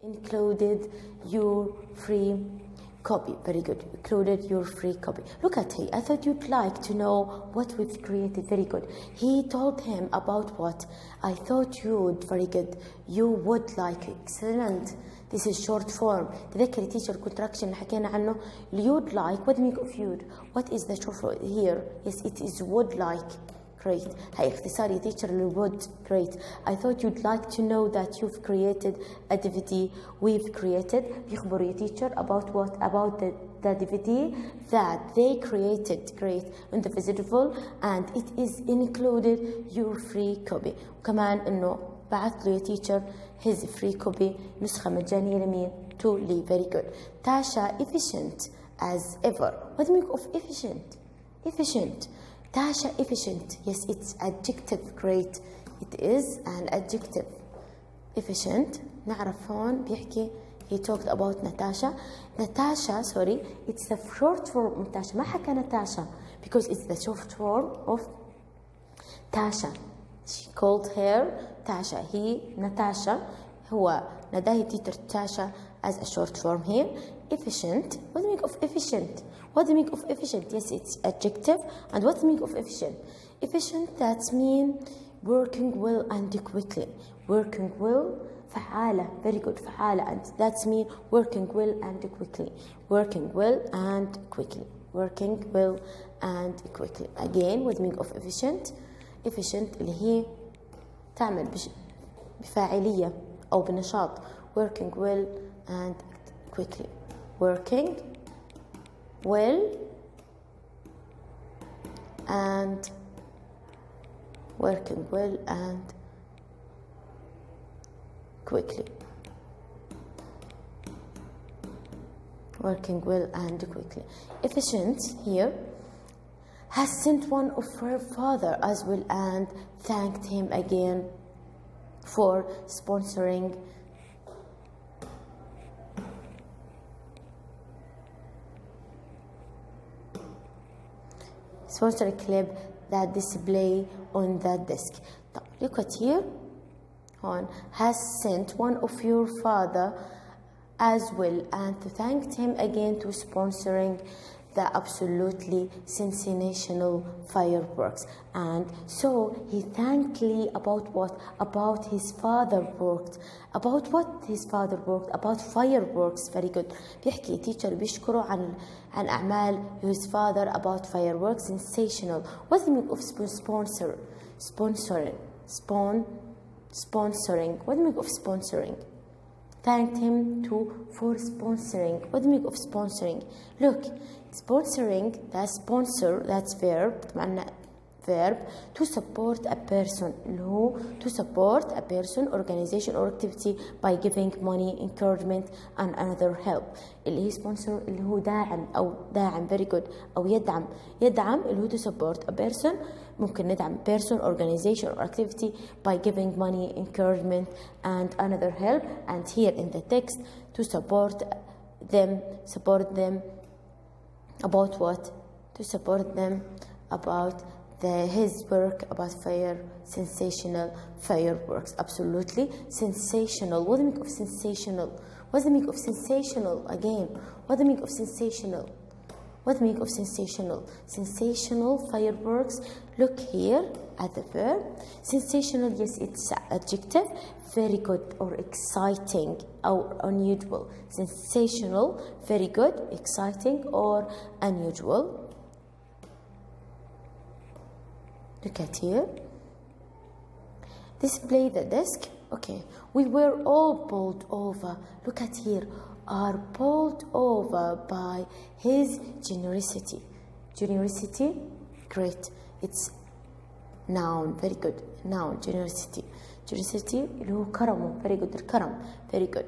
included your free copy. Very good. Included your free copy. Look at him. I thought you'd like to know what we've created. Very good. He told him about what? I thought you'd. Very good. You would like. Excellent. This is short form. تذكري teacher contraction اللي حكينا عنه. You'd like. What do you mean of you'd? What is the short form here? Yes, it is would like. Great. هاي اختصار يا teacher would. Great. I thought you'd like to know that you've created a DVD. We've created. بيخبروا يا teacher about what? About the DVD that they created. Great. On the vegetable and it is included your free copy. وكمان إنه بعث له يا teacher his free copy نسخة مجانية لمين؟ To Lee. Very good. Tasha efficient as ever. What do you mean of efficient? Efficient. Tasha efficient. Yes, it's adjective. Great. It is an adjective. Efficient. نعرف هون بيحكي he talked about Natasha. Natasha, sorry, it's the short form of Natasha. ما حكى Natasha because it's the short form of Tasha. She called her Tasha. He Natasha. هو نداه تيتر Tasha as a short form here. Efficient. What do you mean of efficient? What do you mean of efficient? Yes, it's adjective. And what do you mean of efficient? Efficient, that's mean working well and quickly. Working well, فعالة. Very good, فعالة. And that's mean working well and quickly. Working well and quickly. Working well and quickly. Again, what do you mean of efficient? Efficient اللي هي تعمل بفاعلية أو بنشاط. Working well and quickly. Working well and working well and quickly. Working well and quickly. Efficient here has sent one of her father as well and thanked him again for sponsoring a clip that display on that desk. Look at here. On has sent one of your father as well and thanked him again to sponsoring the absolutely sensational fireworks. And so he thanked Lee about what? About his father worked. About what his father worked? About fireworks. Very good. بيحكي teacher بيشكره عن أعمال his father about fireworks. Sensational. What's the meaning of sponsor? Sponsoring. Sponsoring. What do you mean of sponsoring? Thanked him for sponsoring. What do you mean of sponsoring? Look, sponsoring, that's sponsor, that's verb, verb to support a person. No, to support a person, organization or activity by giving money, encouragement and another help. اللي هي sponsor اللي هو داعم أو داعم. Very good. أو يدعم اللي هو to support a person. ممكن ندعم person, organization or activity by giving money, encouragement and another help. And here in the text to support them about what? To support them about his work about sensational fireworks. Absolutely sensational. What do you mean of sensational? What's the meaning of sensational again? What do you mean of sensational? What do you mean of sensational? Sensational fireworks. Look here at the verb. Sensational, yes, it's adjective. Very good or exciting or unusual. Sensational, very good, exciting or unusual. Look at here. Display the desk. Okay. We were all bowled over. Look at here. Are bowled over by his generosity. Generosity. Great. It's noun. Very good. Noun. Generosity. Generosity اللي هو كرمه. Very good. الكرم. Very good.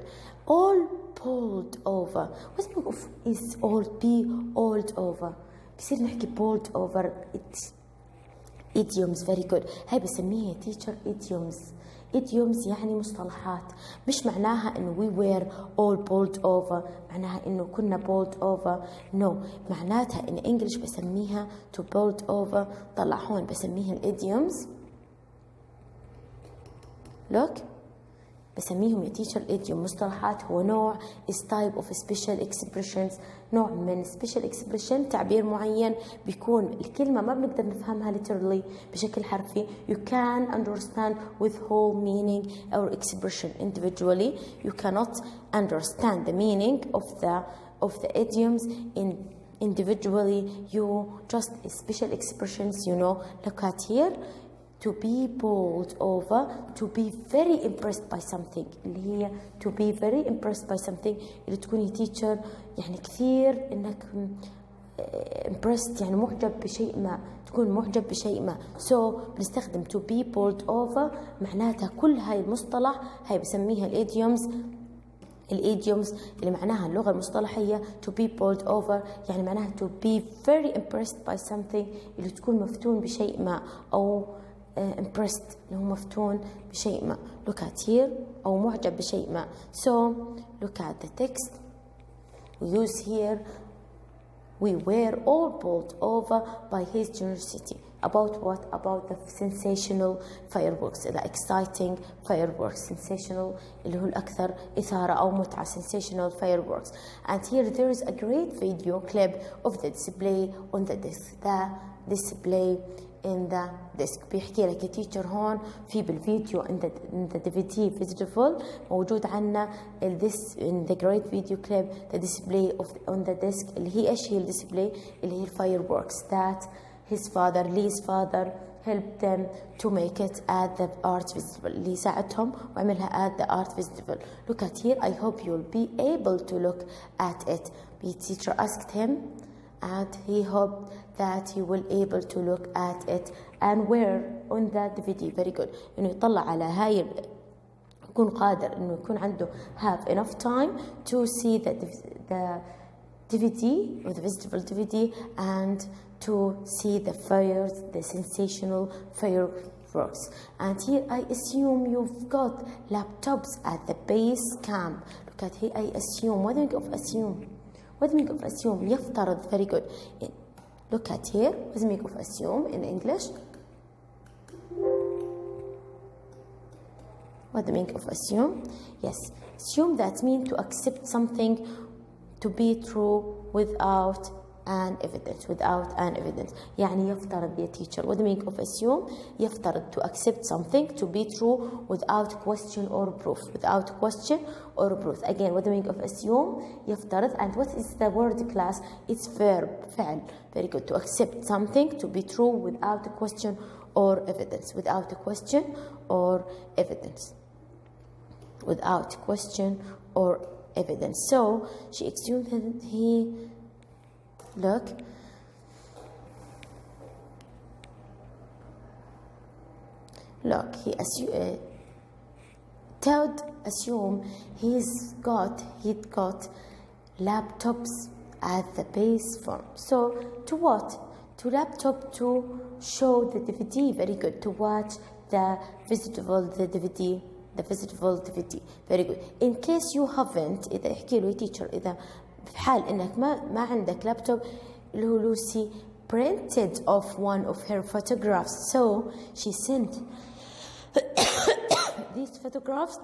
All bowled over. What's the meaning of is all be all over? بصير نحكي bowled over. It's idioms. Very good. هاي بسميها teacher idioms. idioms يعني مصطلحات. مش معناها إنه we were all bowled over. معناها إنه كنا bowled over. No. معناتها إن English بسميها to bowled over. طلع هون بسميها idioms. Look. بسميهم يا teacher idiom. مصطلحات هو نوع is type of special expressions، نوع من special expression، تعبير معين بيكون الكلمة ما بنقدر نفهمها literally بشكل حرفي. You can understand with whole meaning or expression individually. You cannot understand the meaning of the idioms individually. You just special expressions, you know. Look at here. To be bowled over, to be very impressed by something، اللي هي to be very impressed by something، اللي تكوني teacher يعني كثير انك impressed، يعني معجب بشيء ما، تكون معجب بشيء ما. So بنستخدم to be bowled over، معناتها كل هاي المصطلح هاي بسميها الإيديومز اللي معناها اللغة المصطلحية. to be bowled over يعني معناها to be very impressed by something، اللي تكون مفتون بشيء ما، أو impressed اللي هو مفتون بشيء ما. look at here أو معجب بشيء ما. So look at the text we use here. We were all bowled over by his generosity. About what? About the sensational fireworks, the exciting fireworks. Sensational اللي هو الأكثر إثارة أو متعة. Sensational fireworks. And here there is a great video clip of the display on the desk. The display in the desk. بيحكي لك يا teacher هون في بالفيديو in the DVD visible موجود عنا this in the great video clip the display of on the desk اللي هي ايش هي الديسبلاي؟ اللي هي fireworks that his father Lee's father helped them to make it at the art festival، اللي ساعدهم وعملها at the art festival. Look at here. I hope you'll be able to look at it. The teacher asked him and he hoped that he will able to look at it and where on the DVD. Very good. إنه يطلع على هاي، يكون قادر إنه يكون عنده have enough time to see the DVD or the festival DVD and to see the fires, the sensational fireworks. And here I assume you've got laptops at the base camp. Look at here. I assume. What do you think of assume? What do you think of assume? يفترض. Very good. Look at here. What do you think of assume in English? What do you think of assume? Yes. Assume that means to accept something to be true without an evidence. Without an evidence. يعني يفترض يا teacher. What do you mean of assume? يفترض to accept something to be true without question or proof. Without question or proof. Again, what do you mean of assume? يفترض. And what is the word class? It's verb. فعل. Very good. To accept something to be true without a question or evidence. Without a question or evidence. Without question or evidence. So she assumed that he look he Todd assumed he'd got laptops at the base form. So to what? To laptop to show the DVD. Very good. To watch the visible DVD. Very good. In case you haven't، إذا يحكي له teacher إذا في حال إنك ما عندك لابتوب، اللي هو لوسي printed off one of her photographs. So she sent these photographs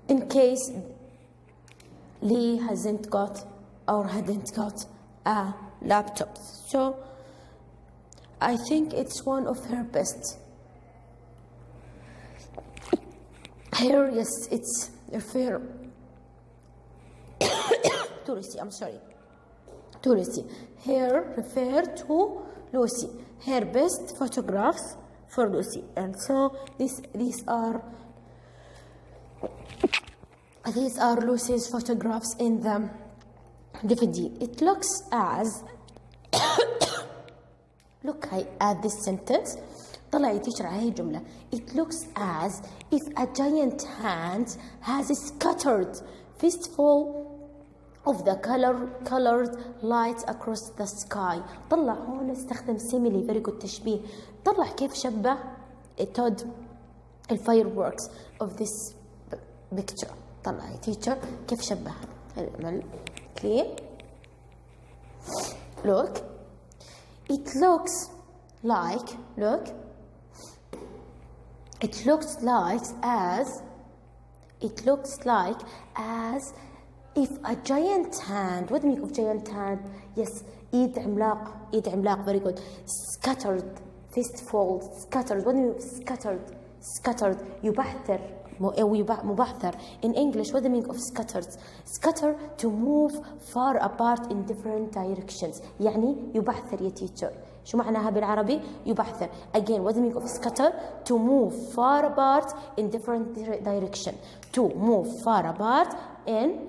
in case Lee hadn't got a laptop. So I think it's one of her best. Here, yes, it's refer to Lucy. I'm sorry, to Lucy. Here refer to Lucy. Her best photographs for Lucy, and so these are Lucy's photographs in the DVD. It looks as look at this sentence. طلع teacher على هي الجملة. It looks as if a giant hand has scattered fistful of the colored lights across the sky. طلع هون استخدم simile. Very good تشبيه. طلع كيف شبه Todd fireworks of this picture. طلع teacher كيف شبه. نعمل clear. Look. It looks like as It looks like as if a giant hand. What do you mean of giant hand? Yes, إيد عملاق. Very good. Scattered, fistful, scattered. What do you mean of scattered? Scattered. يبحثر. مبحثر. In English, what do you mean of scattered? Scatter, to move far apart in different directions. يعني يبحثر يا teacher. شو معناها بالعربي؟ يبحثر. Again, what do you mean of scatter? To move far apart in different direction. To move far apart in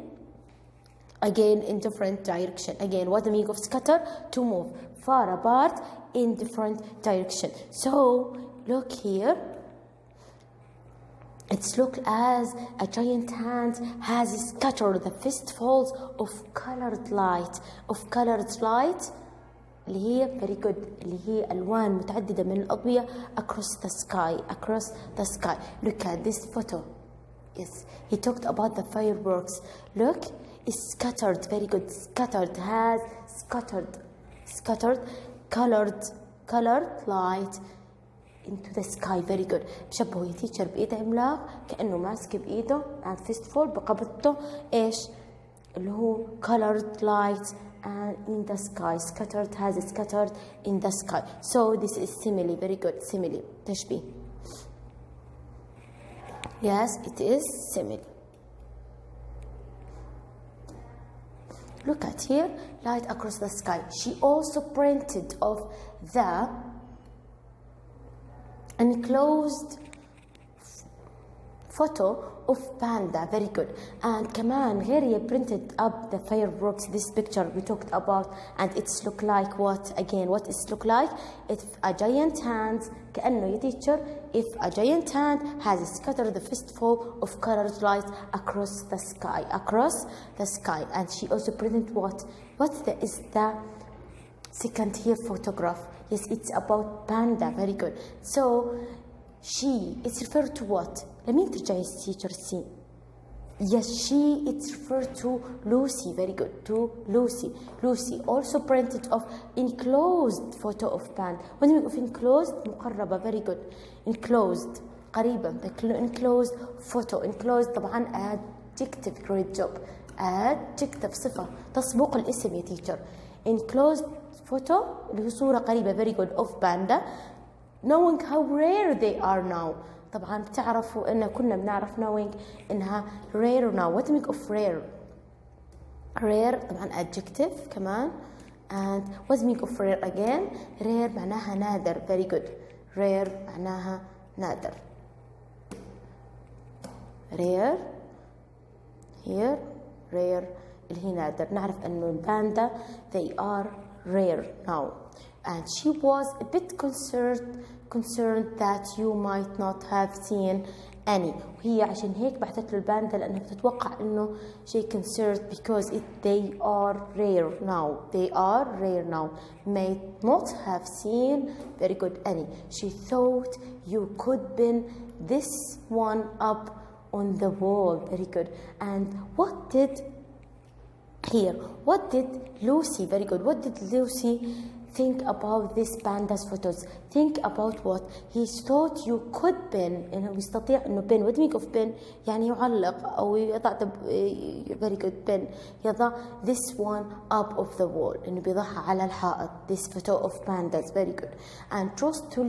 different direction. Again, what do you mean of scatter? To move far apart in different direction. So look here. It's look as a giant hand has scattered the fistfuls of colored light. اللي هي very good. اللي هي ألوان متعددة من الأضوية across the sky. Look at this photo. Yes, he talked about the fireworks. Look, it's scattered. Very good. Scattered has scattered colored light into the sky. Very good. بشبهه يا teacher بإيد عملاق كأنه ماسك بإيده and fistful بقبضته إيش اللي هو colored light and in the sky. Scattered in the sky. So this is simile. Very good. Simile. تشبيه. Yes, it is simile. Look at here, light across the sky. She also printed off the enclosed photo of panda. Very good. And كمان غير هي printed up the fireworks. This picture we talked about, and it's look like what? Again, what is look like? If a giant hand كأنه يا teacher, if a giant hand has scattered the fistful of colored light across the sky. And she also printed what? Is the second here photograph? Yes, it's about panda. Very good. So it's referred to what? لمين ترجعي teacher C? Yes, it's referred to Lucy. Very good. To Lucy. Lucy also printed off enclosed photo of panda. What do you mean of enclosed? مقربة. Very good. Enclosed. قريبة. Enclosed photo. Enclosed طبعا adjective. Great job. Adjective صفة تسبق الاسم يا teacher. Enclosed photo اللي هو صورة قريبة. Very good. Of panda. Knowing how rare they are now. طبعا بتعرفوا إن كنا بنعرف knowing إنها rare now. What do you mean of rare? Rare طبعا adjective كمان. And what do you mean of rare again? Rare معناها نادر. Very good. Rare معناها نادر. Rare here rare اللي هي نادر. نعرف إنه الباندا they are rare now. And she was a bit concerned that you might not have seen any. وهي عشان هيك بعثت له الباندا لأنها بتتوقع إنه شيء concerned because they are rare now. They are rare now. May not have seen. Very good. Any. She thought you could pin this one up on the wall. Very good. And what did Lucy? Very good. What did Lucy think about this panda's photos? Think about what? He thought you could pin. إنه يستطيع إنه pin. What do you mean of pin? يعني يعلق أو يضع very good pin. يضع this one up of the wall. إنه بيضعها على الحائط. This photo of pandas. Very good. And just to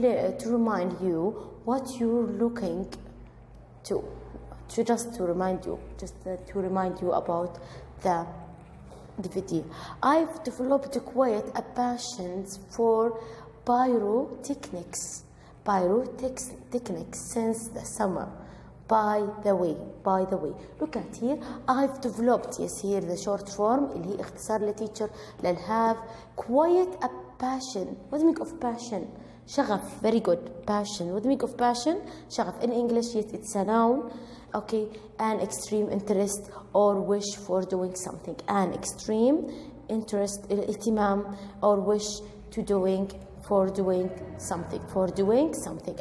remind you what you're looking to. To remind you about the DVD. I've developed quite a passion for pyrotechnics since the summer. By the way, look at here. I've developed, yes, here the short form اللي هي اختصار لتيتشر للهاف. Quite a passion. What do you mean of passion? شغف. Very good. Passion. What do you mean of passion? شغف. In English, yes, it's a noun. Okay, an extreme interest or wish for doing something. An extreme interest, اهتمام or wish for doing something.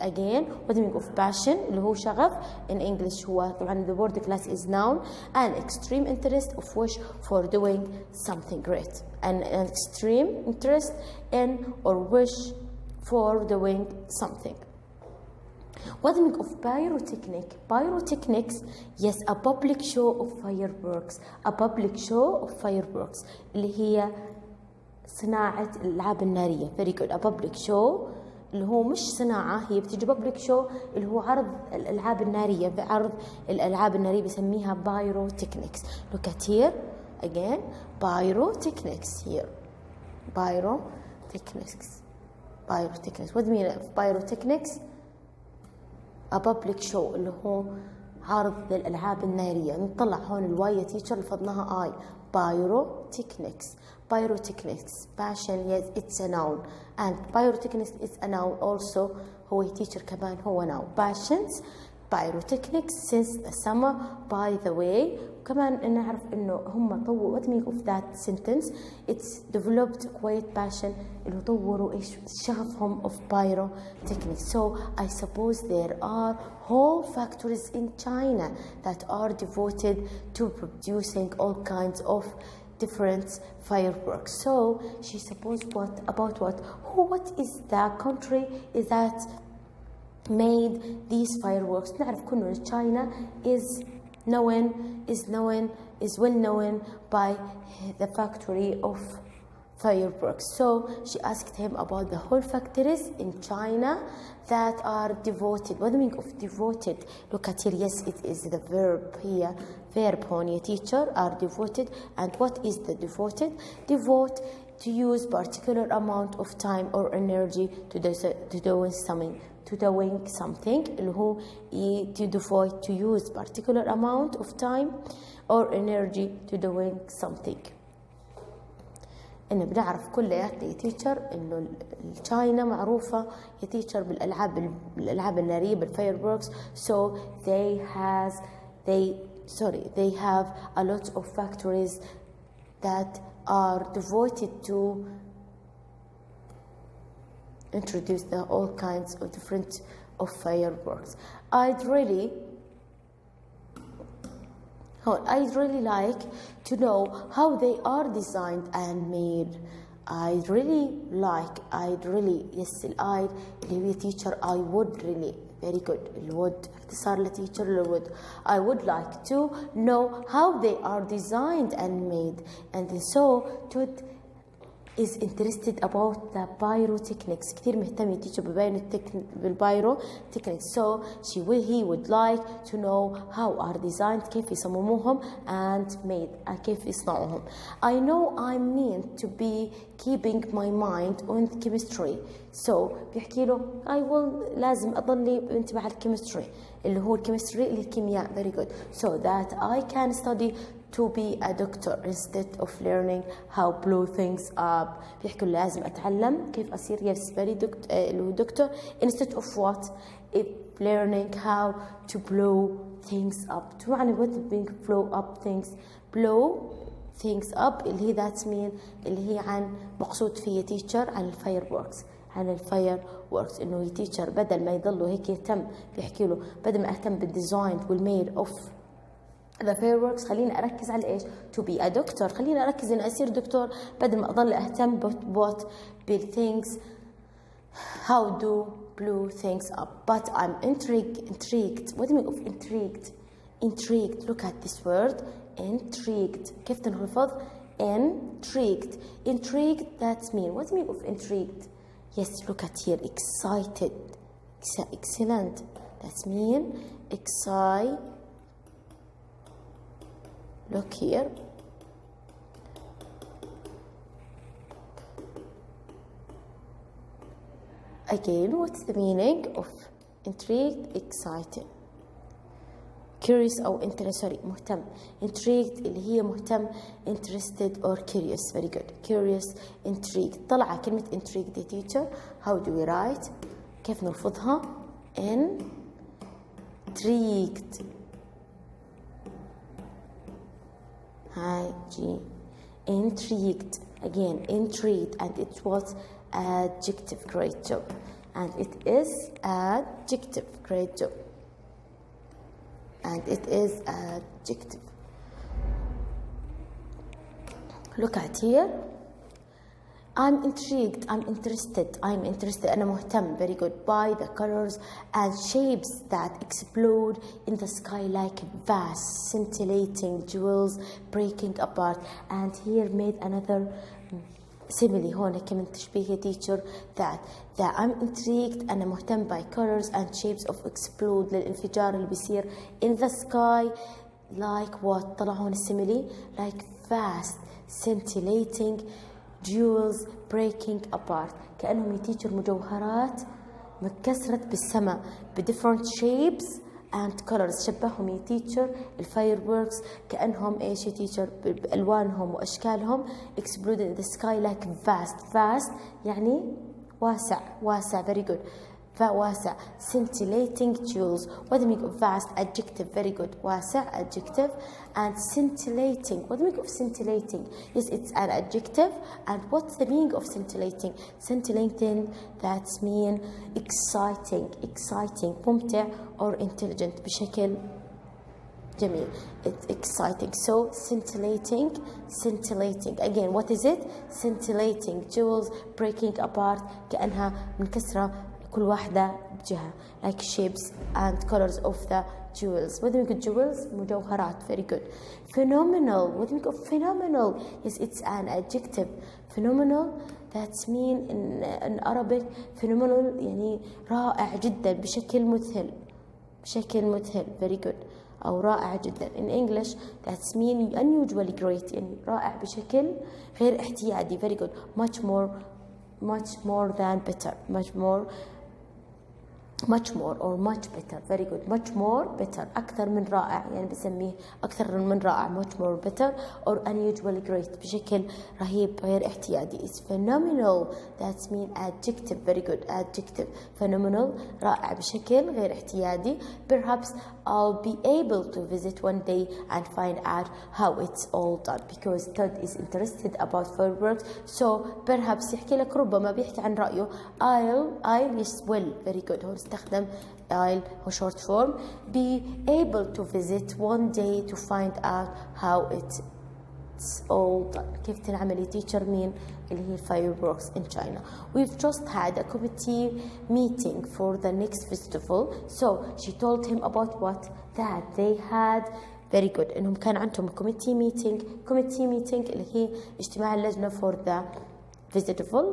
Again, what do you mean of passion? اللي هو شغف. In English هو طبعا the word class is noun. An extreme interest of wish for doing something great. An extreme interest in or wish for doing something. What the meaning of pyrotechnic? Pyrotechnics, yes, a public show of fireworks. A public show of fireworks اللي هي صناعة الألعاب النارية. Very good. A public show اللي هو مش صناعة، هي بتجي public show اللي هو عرض الألعاب النارية. عرض الألعاب النارية بسميها pyrotechnics. Look at here again. Pyrotechnics here. Pyrotechnics. Pyrotechnics. What do you mean of pyrotechnics? A public show اللي هو عرض للألعاب النارية. نطلع هون الواي تيتشر اللي فضناها I. Pyrotechnics. Pyrotechnics. Passion, yes, it's a noun. And pyrotechnics is a noun also. هو teacher كمان هو noun. Passions. Pyrotechnics since the summer. By the way, كمان نعرف إنه هم طوروا. What meaning of that sentence? It's developed quite passion. اللي طوروا إيش شغفهم of pyrotechnics. So I suppose there are whole factories in China that are devoted to producing all kinds of different fireworks. So she supposed what about what? What is the country is that made these fireworks? نعرف كلنا China is well known by the factory of fireworks. So she asked him about the whole factories in China that are devoted. What do you mean of devoted? Look at here. Yes, it is the verb here. Verb on your teacher are devoted. And what is the devoted? Devote, to use particular amount of time or energy to doing something. To doing something اللي هو to devote, to use particular amount of time or energy to doing something. إنه بنعرف كلياتنا يا تيتشر إنه التشاينا معروفة يا تيتشر بالألعاب النارية بالفايروركس. So they have a lot of factories that are devoted to introduce all kinds of different of fireworks. I'd really like to know how they are designed and made. I'd really yes الأيد اللي هي teacher I would really very good الwould اختصار لteacher الwould. I would like to know how they are designed and made. And so Todd is interested about the pyrotechnics. كتير مهتم teacher بالpyrotechnics. So he would like to know how are designed كيف يصمموهم and made كيف يصنعوهم. I know I mean to be keeping my mind on chemistry. So بيحكي له I will لازم أضلني بنتبه على الكيمستري اللي هو الكيمستري اللي الكيمياء. Very good. So that I can study to be a doctor instead of learning how blow things up. بيحكوا لازم أتعلم كيف أصير very doctor instead of what? If learning how to blow things up. شو معنى what being blow up things? Blow things up اللي هي that mean اللي هي عن مقصود فيها teacher عن الفايروركس. عن الفايروركس إنه teacher بدل ما يضلوا هيك يهتم بيحكي له بدل ما أهتم بالديزاين والميد of the fireworks خليني أركز على إيش؟ to be a doctor. خليني أركز إني أصير دكتور بدل ما أضل أهتم بالthings how do blow things up. But I'm intrigued. What do you mean of intrigued? Intrigued. Look at this word intrigued. كيف تنحفظ؟ Intrigued. Intrigued that mean. What do you mean of intrigued? Yes, look at here. Excited. Excellent. That mean excited. Look here. Again, what's the meaning of intrigued? Excited. Curious أو مهتم. Intrigued اللي هي مهتم. Interested or curious. Very good. Curious, intrigued. طلع كلمة intrigued يا teacher. How do we write? كيف نلفظها؟ Intrigued. Intrigued. Again, intrigued. And it was adjective. Great job. And it is adjective. Great job. And it is adjective. Look at here. I'm intrigued, I'm interested, أنا مهتم, very good, by the colors and shapes that explode in the sky like vast, scintillating jewels breaking apart. And here made another simile هون كمان تشبيه teacher that I'm intrigued أنا مهتم by colors and shapes of explode للانفجار اللي بيصير in the sky like what. طلع هون السيميلي like vast, scintillating jewels breaking apart, كأنهم يتيجر مجوهرات متكسرت بالسماء different shapes and colors. شبههم يتيجر الفايروركس كأنهم ايش يتيجر بألوانهم وأشكالهم exploded in the sky like vast يعني واسع very good واسع. Scintillating jewels. What do you make of vast? Adjective. Very good. واسع adjective. And scintillating. What do you make of scintillating? Yes, it's an adjective. And what's the meaning of scintillating? Scintillating, that's mean exciting, ممتع or intelligent بشكل جميل. It's exciting. So scintillating. Again, what is it? Scintillating jewels breaking apart كأنها منكسرة كل واحدة بجهة like shapes and colors of the jewels. What do we get? Jewels مجوهرات. Very good. Phenomenal. What do we call phenomenal? Yes, it's an adjective. Phenomenal, that's mean in Arabic phenomenal يعني رائع جدا بشكل مذهل. Very good. أو رائع جدا. In English that's mean unusually great يعني رائع بشكل غير احتيادي. Very good. Much more than better. much more or much better. Very good. Much more better. أكثر من رائع يعني بسميه أكثر من رائع. Much more better or unusually great بشكل رهيب غير احتيادي. It's phenomenal. That's mean adjective. Very good. Adjective. Phenomenal رائع بشكل غير احتيادي. Perhaps I'll be able to visit one day and find out how it's all done because Todd is interested about fireworks. So perhaps يحكي لك ربما بيحكي عن رأيه. I'll yes will. Very good. هو استخدم I'll هو short form. Be able to visit one day to find out how it's all done. كيف تنعمل teacher مين اللي هي fireworks in China. We've just had a committee meeting for the next festival. So she told him about what? That they had very good. إنهم كان عندهم committee meeting اللي هي اجتماع اللجنة for the festival.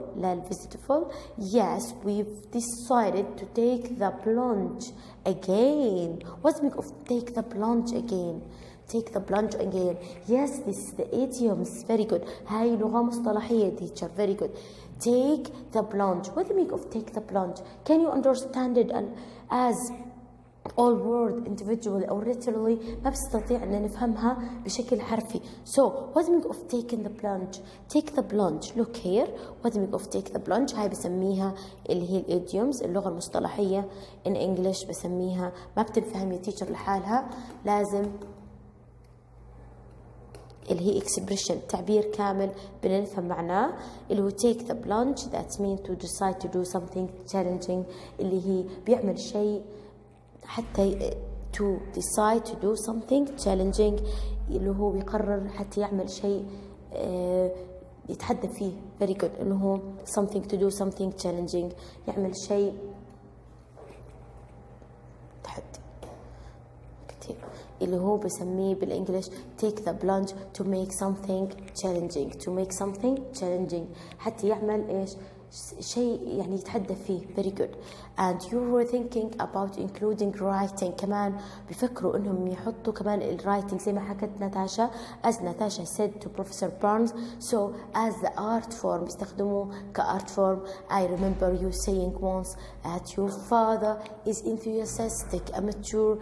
Yes, we've decided to take the plunge again. What's the meaning of take the plunge again? Take the plunge again. Yes, this is the idioms. Very good. هاي لغة مصطلحية teacher. Very good. Take the plunge. What do you mean of take the plunge? Can you understand it as all word individually or literally ما بستطيع أن نفهمها بشكل حرفي. So what do you mean of taking the plunge? Take the plunge. Look here. What do you mean of take the plunge? هاي بسميها اللي هي الإيديومز اللغة المصطلحية in English بسميها ما بتنفهم يا teacher لحالها لازم اللي هي expression تعبير كامل بدنا نفهم معناه اللي هو take the plunge. That means to decide to do something challenging اللي هي بيعمل شيء حتى to decide to do something challenging اللي هو بيقرر حتى يعمل شيء يتحدى فيه. very good. اللي هو something to do something challenging يعمل شيء تحدي كتير اللي هو بسميه بالإنجليش take the plunge to make something challenging حتى يعمل إيش شيء يعني يتحدى فيه. very good. and you were thinking about including writing. كمان بيفكروا انهم يحطوا كمان الwriting زي ما حكت ناتاشا as Natasha said to Professor Barnes. So as the art form بيستخدموه كart form. I remember you saying once that your father is enthusiastic amateur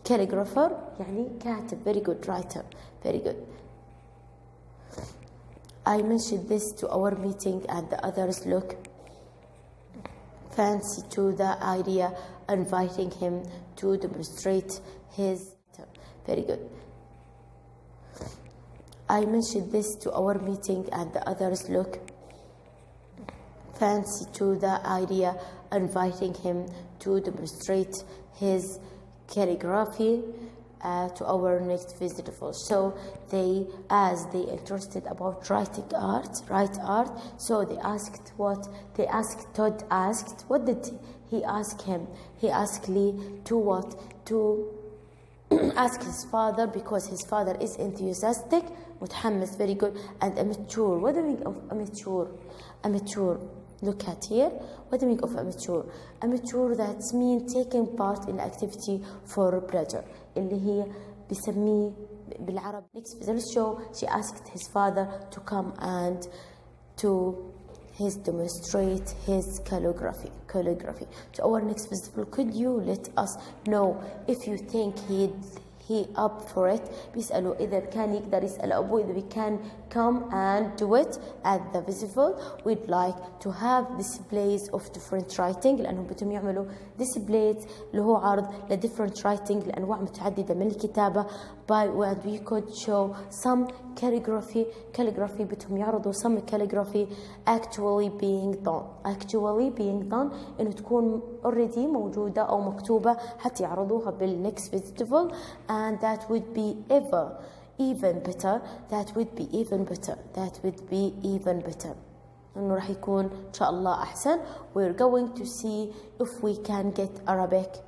calligrapher يعني كاتب. very good. writer. very good. I mentioned this to our meeting and the others look fancy to the idea, inviting him to demonstrate his. very good. I mentioned this to our meeting and the others look fancy to the idea, inviting him to demonstrate his calligraphy to our next visitor. So as they interested about write art. So they asked Todd asked, what did he ask him? He asked Lee to ask his father, because his father is enthusiastic, متحمس, very good, and immature. What do you mean of immature? Look at here. What do you mean of immature? Immature, that means taking part in activity for pleasure, اللي هي بيسميه بالعربي. Next visual show, she asked his father to come and to demonstrate his calligraphy. To our next visitor, could you let us know if you think he up for it? بيسألوا إذا كان يقدر يسأل أبوه إذا كان come and do it at the festival. We'd like to have displays of different writing, لأنهم بدهم يعملوا displays اللي هو عرض ل different writing لأنواع متعددة من الكتابة. And we could show some calligraphy بدهم يعرضوا some calligraphy actually being done إنه تكون already موجودة أو مكتوبة حتى يعرضوها بالnext festival. And that would be even better. إنه راح يكون إن شاء الله أحسن. We're going to see if we can get Arabic.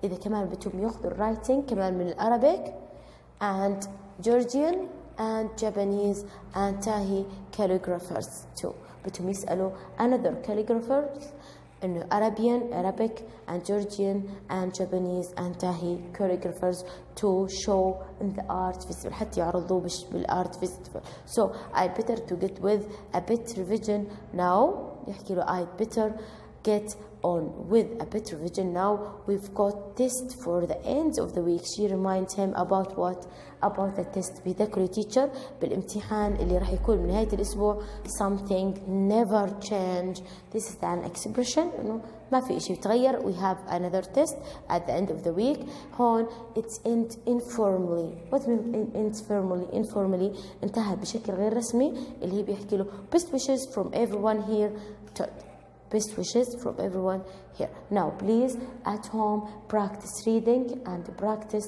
إذا كمان بدهم ياخذوا writing كمان من العربيك and Georgian and Japanese and Thai calligraphers too. بدهم يسألوا another calligraphers إنه Arabic and Georgian and Japanese and Thai calligraphers to show in the art festival حتى يعرضوه بالart festival. So I better to get with a bit revision now. يحكي له I better get on with a bit revision now. We've got test for the end of the week. She reminds him about what? About the test. بيذكروا teacher بالامتحان اللي راح يكون من نهاية الأسبوع. Something never change. This is an expression إنه ما في إشي يتغير. We have another test at the end of the week. هون it's end informally. What means informally انتهى بشكل غير رسمي اللي هي بيحكي له best wishes from everyone here. Best wishes from everyone here. Now, please, at home, practice reading and practice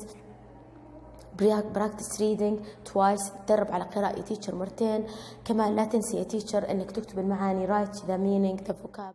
reading twice. تدرب على قراءة teacher مرتين. كمان لا تنسي يا teacher إنك تكتب المعاني. Write the meaning, the vocab.